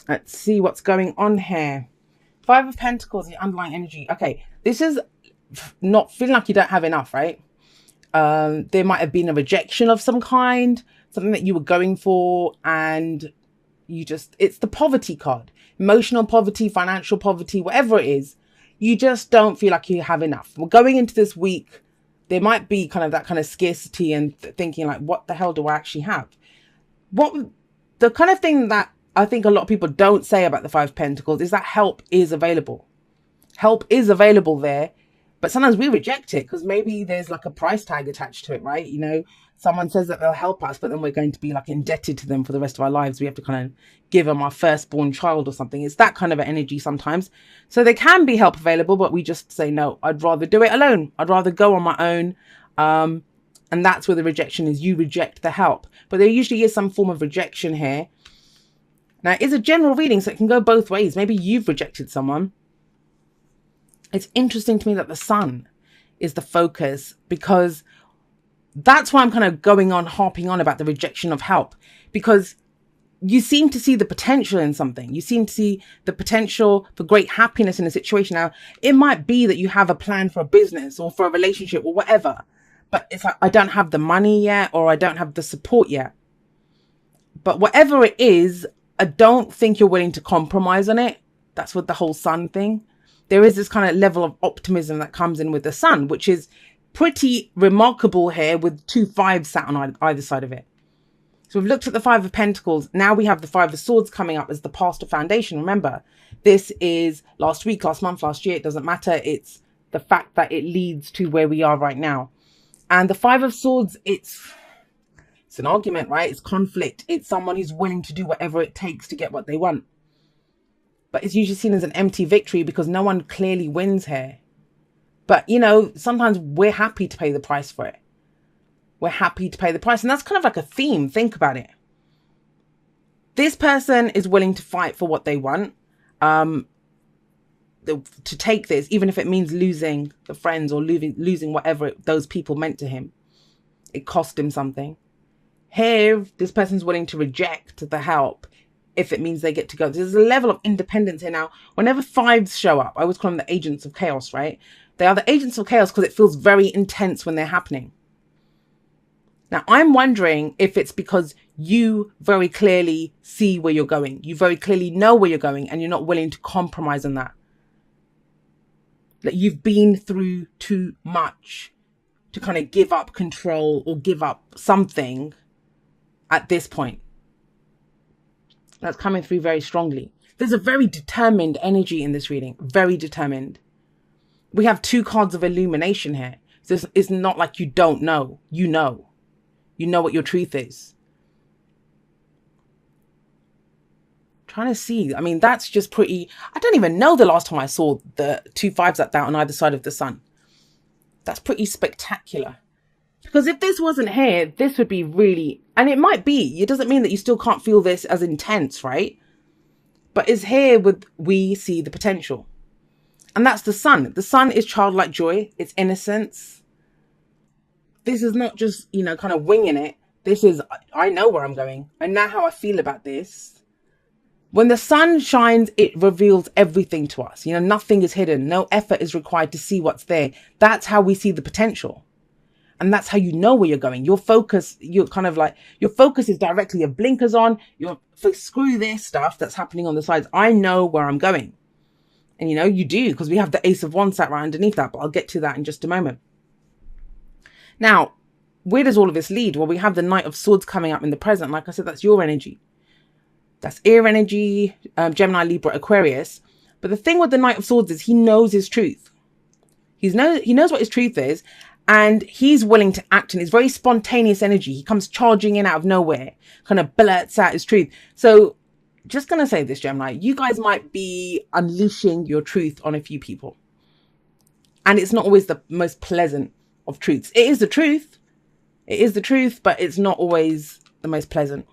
Let's see what's going on here. Five of Pentacles, the underlying energy. Okay, this is not feeling like you don't have enough, right? There might have been a rejection of some kind, something that you were going for, and it's the poverty card. Emotional poverty, financial poverty, whatever it is, you just don't feel like you have enough. We're going into this week, there might be kind of that kind of scarcity and thinking like, what the hell do I actually have? What the kind of thing that I think a lot of people don't say about the Five of Pentacles is that help is available. Help is available there, but sometimes we reject it because maybe there's like a price tag attached to it, right? You know, someone says that they'll help us, but then we're going to be like indebted to them for the rest of our lives. We have to kind of give them our firstborn child or something. It's that kind of an energy sometimes. So there can be help available, but we just say, no, I'd rather do it alone. I'd rather go on my own. And that's where the rejection is. You reject the help, but there usually is some form of rejection here. Now, it's a general reading, so it can go both ways. Maybe you've rejected someone. It's interesting to me that the sun is the focus, because that's why I'm kind of harping on about the rejection of help, because you seem to see the potential in something. You seem to see the potential for great happiness in a situation. Now, it might be that you have a plan for a business or for a relationship or whatever, but it's like, I don't have the money yet, or I don't have the support yet. But whatever it is, I don't think you're willing to compromise on it. That's what the whole sun thing. There is this kind of level of optimism that comes in with the sun, which is pretty remarkable here with 2 5s sat on either side of it. So we've looked at the Five of Pentacles. Now we have the Five of Swords coming up as the pastor foundation. Remember, this is last week, last month, last year. It doesn't matter. It's the fact that it leads to where we are right now. And the Five of Swords, it's an argument, right? It's conflict. It's someone who's willing to do whatever it takes to get what they want. But it's usually seen as an empty victory because no one clearly wins here. But, you know, sometimes we're happy to pay the price for it. We're happy to pay the price. And that's kind of like a theme. Think about it. This person is willing to fight for what they want. To take this, even if it means losing the friends or losing whatever those people meant to him. It cost him something. Here, this person's willing to reject the help if it means they get to go. There's a level of independence here now. Whenever 5s show up, I always call them the agents of chaos, right? They are the agents of chaos because it feels very intense when they're happening. Now, I'm wondering if it's because you very clearly see where you're going. You very clearly know where you're going and you're not willing to compromise on that. That you've been through too much to kind of give up control or give up something at this point. That's coming through very strongly. There's a very determined energy in this reading. Very determined. We have 2 cards of illumination here. So it's not like you don't know. You know. You know what your truth is. Trying to see. I mean, that's just pretty... I don't even know the last time I saw the 2 5s like that on either side of the sun. That's pretty spectacular. Because if this wasn't here, this would be really... And it might be. It doesn't mean that you still can't feel this as intense, right? But it's here with we see the potential. And that's the sun. The sun is childlike joy. It's innocence. This is not just, you know, kind of winging it. This is, I know where I'm going. I know how I feel about this. When the sun shines, it reveals everything to us. You know, nothing is hidden. No effort is required to see what's there. That's how we see the potential. And that's how you know where you're going. Your focus, you're kind of like, your focus is directly, your blinkers on, screw this stuff that's happening on the sides. I know where I'm going. And you know, you do, because we have the Ace of Wands sat right underneath that, but I'll get to that in just a moment. Now, where does all of this lead? Well, we have the Knight of Swords coming up in the present. Like I said, that's your energy. That's air energy, Gemini, Libra, Aquarius. But the thing with the Knight of Swords is he knows his truth. He knows what his truth is. And he's willing to act, and it's very spontaneous energy. He comes charging in out of nowhere, kind of blurts out his truth. So just going to say this, Gemini, you guys might be unleashing your truth on a few people. And it's not always the most pleasant of truths. It is the truth. It is the truth, but it's not always the most pleasant.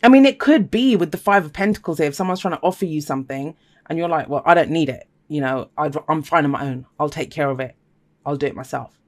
I mean, it could be with the Five of Pentacles here. If someone's trying to offer you something and you're like, well, I don't need it. You know, I'm fine on my own. I'll take care of it. I'll do it myself.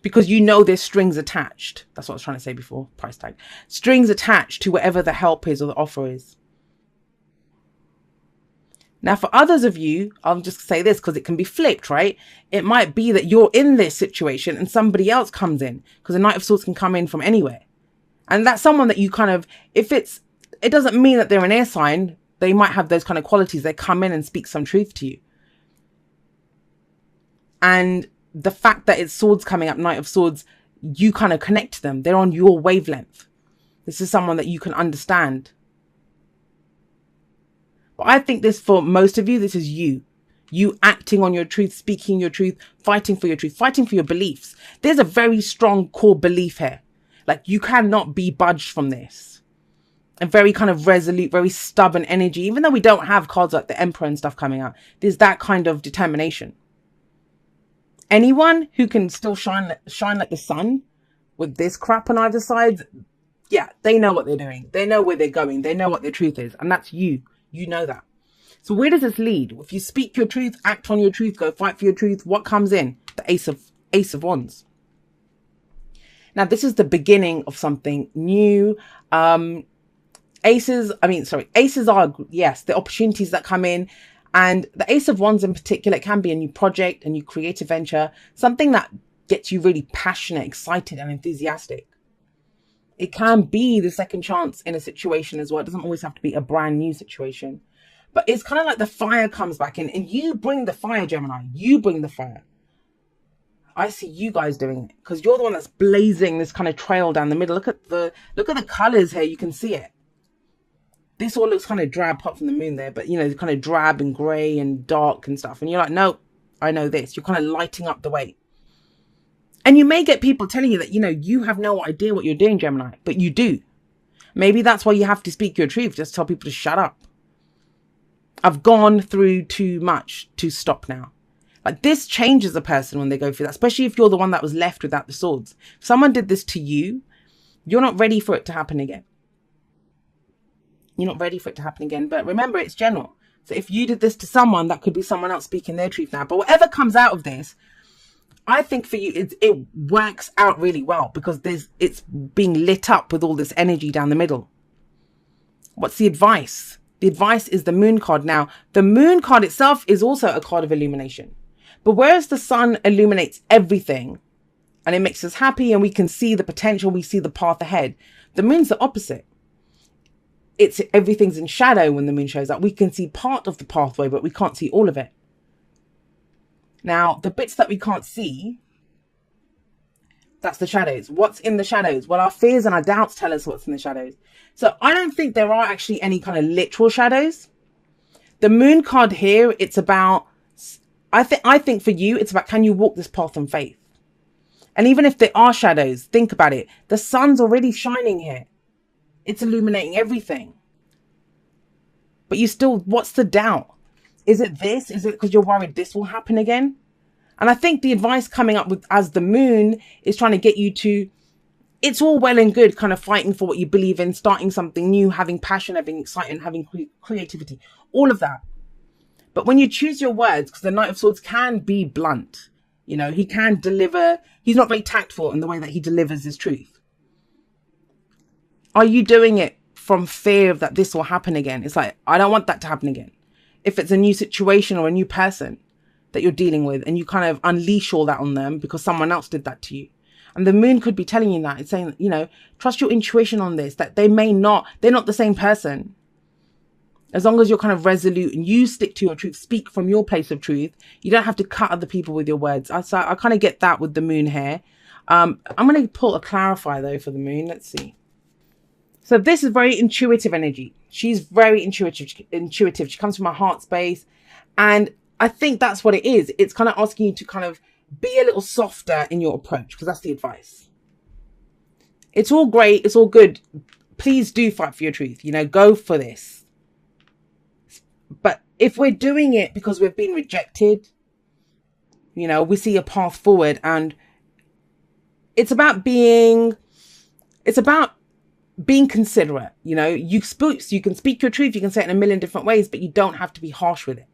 Because you know there's strings attached. That's what I was trying to say before. Price tag. Strings attached to whatever the help is or the offer is. Now, for others of you, I'll just say this because it can be flipped, right? It might be that you're in this situation and somebody else comes in, because the Knight of Swords can come in from anywhere. And that's someone that you kind of, it doesn't mean that they're an air sign. They might have those kind of qualities. They come in and speak some truth to you. And the fact that it's swords coming up, Knight of Swords, you kind of connect to them. They're on your wavelength. This is someone that you can understand. But I think this, for most of you, this is you. You acting on your truth, speaking your truth, fighting for your truth, fighting for your beliefs. There's a very strong core belief here. Like, you cannot be budged from this. A very kind of resolute, very stubborn energy. Even though we don't have cards like the Emperor and stuff coming out, there's that kind of determination. Anyone who can still shine like the sun with this crap on either side, yeah, they know what they're doing. They know where they're going. They know what their truth is. And that's you. You know that. So where does this lead? If you speak your truth, act on your truth, go fight for your truth, what comes in? The Ace of Wands. Now, this is the beginning of something new. Aces are, yes, the opportunities that come in. And the Ace of Wands in particular, it can be a new project, a new creative venture, something that gets you really passionate, excited, and enthusiastic. It can be the second chance in a situation as well. It doesn't always have to be a brand new situation. But it's kind of like the fire comes back in, and you bring the fire, Gemini. You bring the fire. I see you guys doing it because you're the one that's blazing this kind of trail down the middle. Look at the colors here. You can see it. This all looks kind of drab apart from the moon there, but you know, kind of drab and grey and dark and stuff. And you're like, no, I know this. You're kind of lighting up the way. And you may get people telling you that, you know, you have no idea what you're doing, Gemini, but you do. Maybe that's why you have to speak your truth. Just tell people to shut up. I've gone through too much to stop now. Like, this changes a person when they go through that, especially if you're the one that was left without the swords. If someone did this to you, you're not ready for it to happen again. You're not ready for it to happen again. But remember, it's general. So if you did this to someone, that could be someone else speaking their truth now. But whatever comes out of this, I think for you, it works out really well because it's being lit up with all this energy down the middle. What's the advice? The advice is the Moon card. Now, the Moon card itself is also a card of illumination. But whereas the sun illuminates everything and it makes us happy and we can see the potential, we see the path ahead, the Moon's the opposite. Everything's in shadow when the Moon shows up. We can see part of the pathway, but we can't see all of it. Now, the bits that we can't see, that's the shadows. What's in the shadows? Well, our fears and our doubts tell us what's in the shadows. So I don't think there are actually any kind of literal shadows. The Moon card here, it's about, I think for you, it's about, can you walk this path in faith? And even if there are shadows, think about it. The sun's already shining here. It's illuminating everything. But you still, what's the doubt? Is it this? Is it because you're worried this will happen again? And I think the advice coming up with as the Moon is trying to get you to, it's all well and good kind of fighting for what you believe in, starting something new, having passion, having excitement, having creativity, all of that. But when you choose your words, because the Knight of Swords can be blunt, you know, he can deliver, he's not very tactful in the way that he delivers his truth. Are you doing it from fear of that this will happen again? It's like, I don't want that to happen again. If it's a new situation or a new person that you're dealing with and you kind of unleash all that on them because someone else did that to you. And the Moon could be telling you that. It's saying, you know, trust your intuition on this, that they're not the same person. As long as you're kind of resolute and you stick to your truth, speak from your place of truth, you don't have to cut other people with your words. I kind of get that with the Moon here. I'm going to pull a clarifier though for the Moon. Let's see. So this is very intuitive energy. She's very intuitive. She comes from her heart space. And I think that's what it is. It's kind of asking you to kind of be a little softer in your approach, because that's the advice. It's all great. It's all good. Please do fight for your truth. You know, go for this. But if we're doing it because we've been rejected, you know, we see a path forward, and it's about being considerate. You know, you can speak your truth. You can say it in a million different ways, but you don't have to be harsh with it.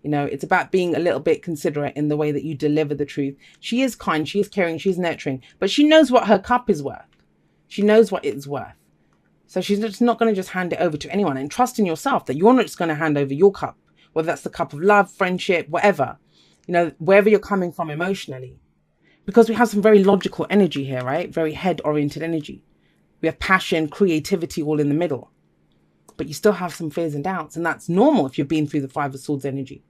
You know, it's about being a little bit considerate in the way that you deliver the truth. She is kind, she is caring, she's nurturing, but she knows what her cup is worth. She knows what it's worth. So she's just not going to just hand it over to anyone, and trust in yourself that you're not just going to hand over your cup whether that's the cup of love, friendship, whatever, you know, wherever you're coming from emotionally. Because we have some very logical energy here, right? Very head-oriented energy. We have passion, creativity all in the middle. But you still have some fears and doubts. And that's normal if you've been through the Five of Swords energy.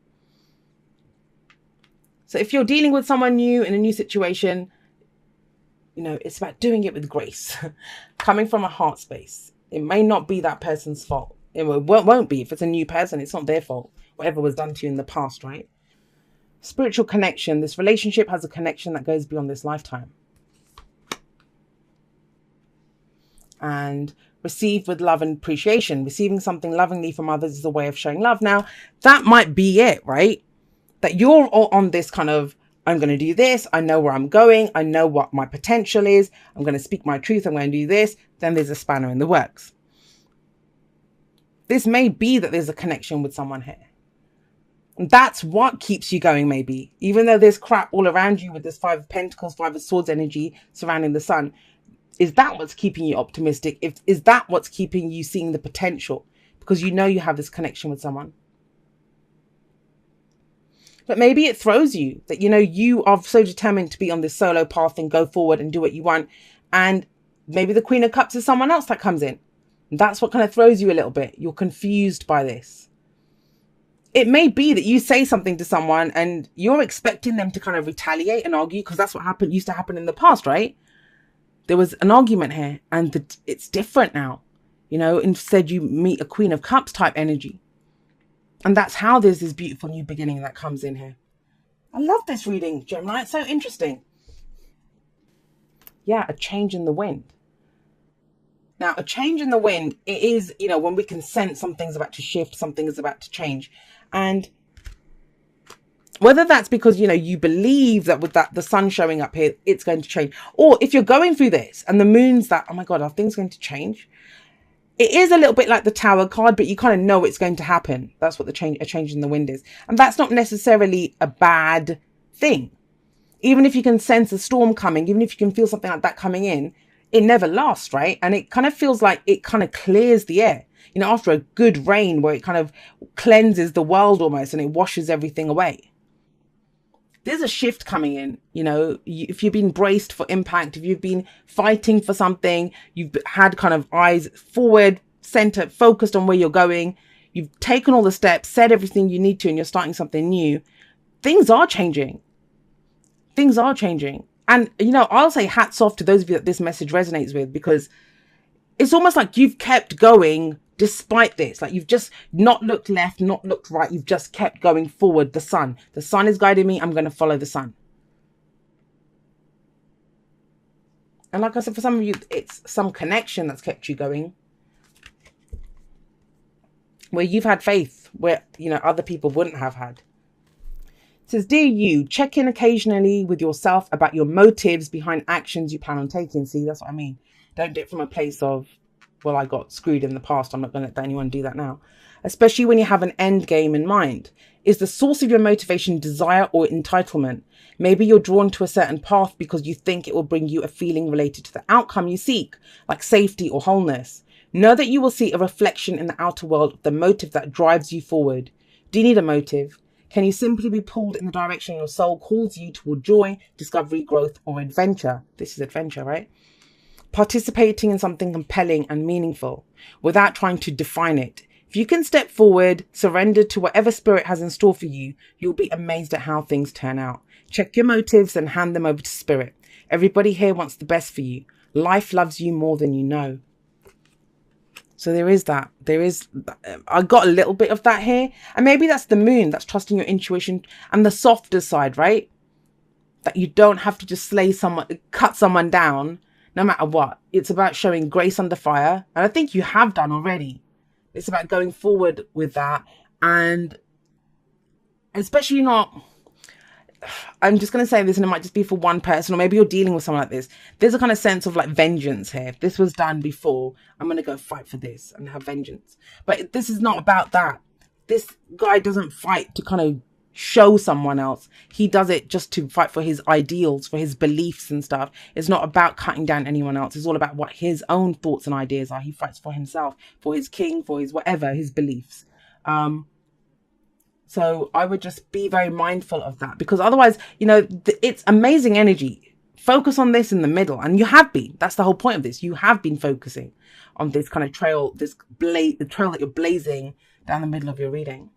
So if you're dealing with someone new in a new situation, you know, it's about doing it with grace. Coming from a heart space. It may not be that person's fault. It won't be. If it's a new person, it's not their fault. Whatever was done to you in the past, right? Spiritual connection. This relationship has a connection that goes beyond this lifetime. And receive with love and appreciation. Receiving something lovingly from others is a way of showing love. Now, that might be it, right? That you're all on this kind of, I'm going to do this. I know where I'm going. I know what my potential is. I'm going to speak my truth. I'm going to do this. Then there's a spanner in the works. This may be that there's a connection with someone here. And that's what keeps you going, maybe. Even though there's crap all around you with this Five of Pentacles, Five of Swords energy surrounding the sun. Is that what's keeping you optimistic? Is that what's keeping you seeing the potential? Because you know you have this connection with someone. But maybe it throws you that, you know, you are so determined to be on this solo path and go forward and do what you want. And maybe the Queen of Cups is someone else that comes in. And that's what kind of throws you a little bit. You're confused by this. It may be that you say something to someone and you're expecting them to kind of retaliate and argue, because that's what used to happen in the past, right? There was an argument here and it's different now. You know, instead you meet a Queen of Cups type energy. And that's how there's this beautiful new beginning that comes in here. I love this reading, Gemini. It's so interesting. Yeah, a change in the wind. Now, a change in the wind, it is, you know, when we can sense something's about to shift, something is about to change. And whether that's because, you know, you believe that with that the sun showing up here, it's going to change. Or if you're going through this and the moon's that, oh my God, are things going to change? It is a little bit like the Tower card, but you kind of know it's going to happen. That's what a change in the wind is. And that's not necessarily a bad thing. Even if you can sense a storm coming, even if you can feel something like that coming in, it never lasts, right? And it kind of feels like it kind of clears the air. You know, after a good rain where it kind of cleanses the world almost and it washes everything away. There's a shift coming in, you know, if you've been braced for impact, if you've been fighting for something, you've had kind of eyes forward, centered, focused on where you're going. You've taken all the steps, said everything you need to, and you're starting something new. Things are changing. Things are changing. And, you know, I'll say hats off to those of you that this message resonates with, because it's almost like you've kept going despite this. Like you've just not looked left, not looked right. You've just kept going forward. The sun is guiding me. I'm going to follow the sun. And like I said, for some of you, it's some connection that's kept you going. Where you've had faith, where, you know, other people wouldn't have had. It says, dear you, check in occasionally with yourself about your motives behind actions you plan on taking. See, that's what I mean. Don't do it from a place of, well, I got screwed in the past. I'm not going to let anyone do that now. Especially when you have an end game in mind. Is the source of your motivation desire or entitlement? Maybe you're drawn to a certain path because you think it will bring you a feeling related to the outcome you seek, like safety or wholeness. Know that you will see a reflection in the outer world of the motive that drives you forward. Do you need a motive? Can you simply be pulled in the direction your soul calls you toward joy, discovery, growth, or adventure? This is adventure, right? Participating in something compelling and meaningful without trying to define it. If you can step forward, surrender to whatever spirit has in store for you, you'll be amazed at how things turn out. Check your motives and hand them over to spirit. Everybody here wants the best for you. Life loves you more than you know. So there is that. I got a little bit of that here. And maybe that's the moon. That's trusting your intuition and the softer side, right? That you don't have to just cut someone down. No matter what, it's about showing grace under fire. And I think you have done already. It's about going forward with that. And especially not, I'm just going to say this and it might just be for one person, or maybe you're dealing with someone like this. There's a kind of sense of like vengeance here. If this was done before, I'm going to go fight for this and have vengeance. But this is not about that. This guy doesn't fight to kind of show someone else. He does it just to fight for his ideals, for his beliefs and stuff. It's not about cutting down anyone else. It's all about what his own thoughts and ideas are. He fights for himself, for his king, for his whatever, his beliefs. So I would just be very mindful of that, because otherwise, you know, it's amazing energy. Focus on this in the middle, and you have been. That's the whole point of this. You have been focusing on this kind of trail, the trail that you're blazing down the middle of your reading.